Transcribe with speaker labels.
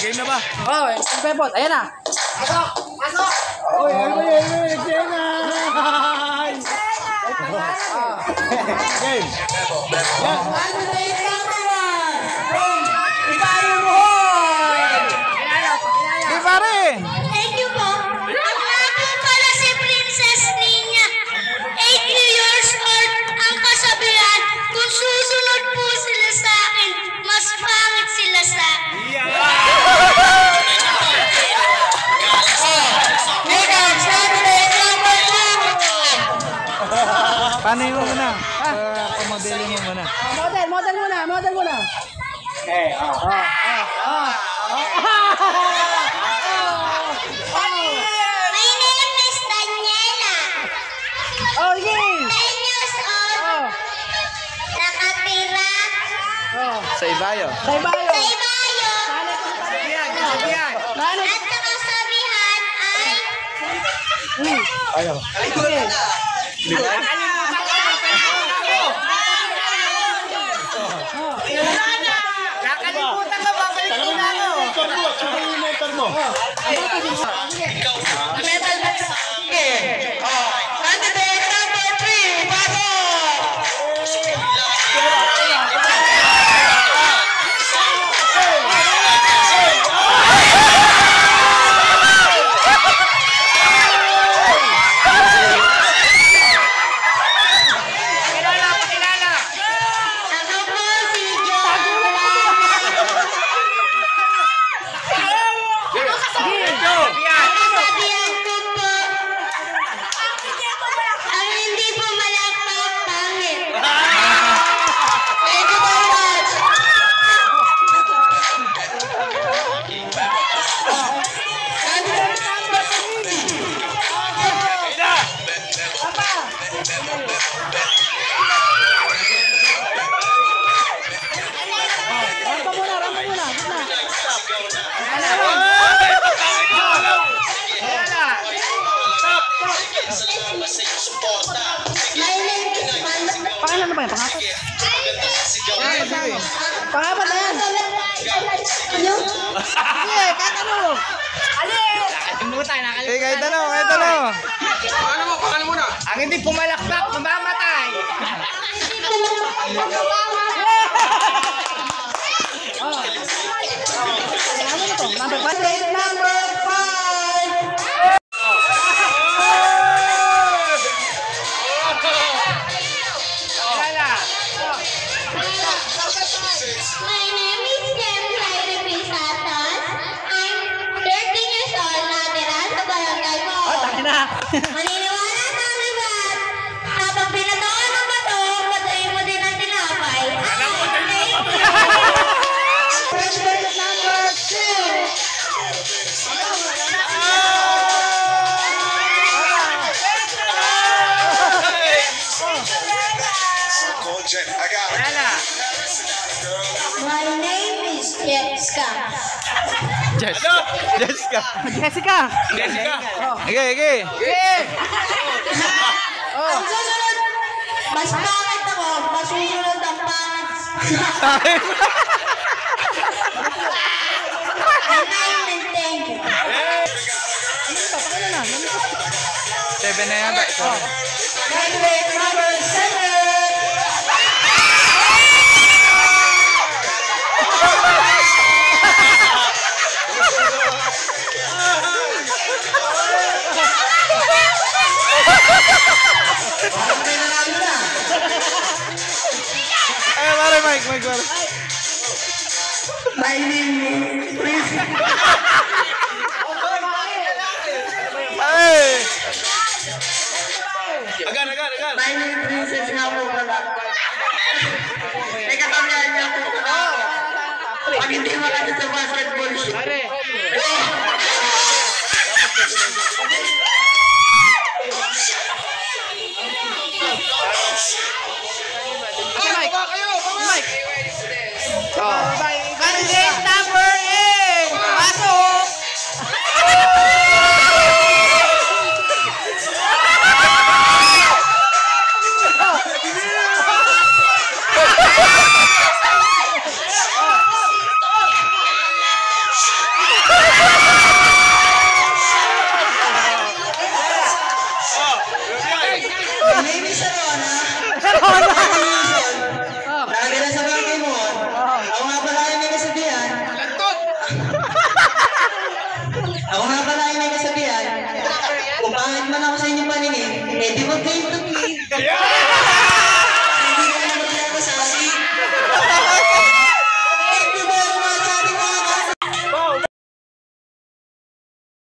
Speaker 1: game na ba?
Speaker 2: Oh, pepot. Ayan na. Pasok! Pasok!
Speaker 3: Oy, Xena! Game. Di pare.
Speaker 4: Thank you po. Ang akin pala si Princess Nina. 8 years old ang kasabihan. Kung susunod po sila sa akin, mas pangit sila sa akin.
Speaker 3: Paano yung muna? Pamodelin mo muna.
Speaker 2: Model muna.
Speaker 4: My name is Daniela.
Speaker 2: Oh, game!
Speaker 4: 10 years old. Nakatira
Speaker 3: Sa Ibayo.
Speaker 2: Sa Ibayo.
Speaker 4: sa Ibayo. At nakasabihan ay
Speaker 3: Ayaw.
Speaker 2: Nakalimutan ka ba? Balikan mo.
Speaker 3: Motor mo.
Speaker 2: Candidate number 3,
Speaker 4: ako po si Jo. Nakasabihan ko po. Ang hindi po malakpak pangit. Thank you very much.
Speaker 2: Rampa muna.
Speaker 4: My name is
Speaker 2: Pangalan ba yan? Pangapat? Pangapat na yan. Sige, kahit ano.
Speaker 3: Eh, kahit ano.
Speaker 1: Paano muna?
Speaker 2: Ang hindi pumalakpak, mamamatay. Ano na to? Number 5. Number 5.
Speaker 4: My name is Jem Jaime Pisatas. I'm 13 years old, natira sa barangay mo.
Speaker 2: Na.
Speaker 4: Maniniwala ka ba? Kapag pinatawa ng bato, patayin mo din ang tinapay.
Speaker 2: Number 2.
Speaker 4: My name is Jessica.
Speaker 3: Jessica.
Speaker 2: Jessica.
Speaker 3: Okay.
Speaker 4: Ang susunod, mas pangit ako, masusunod ang pangit. Thank you.
Speaker 3: 7 na yata.
Speaker 2: Candidate number 7.
Speaker 3: Ay, pare, Mike.
Speaker 2: My name is Chris.
Speaker 3: Ay!
Speaker 1: Agan.
Speaker 2: My name is Princess nga po pala. Teka, kamyan niya po. Pag hindi makata sa basketball shoot. Mike. Candidate number 8. pangit man ako sa inyong paningin, eh di wag kayong tugi.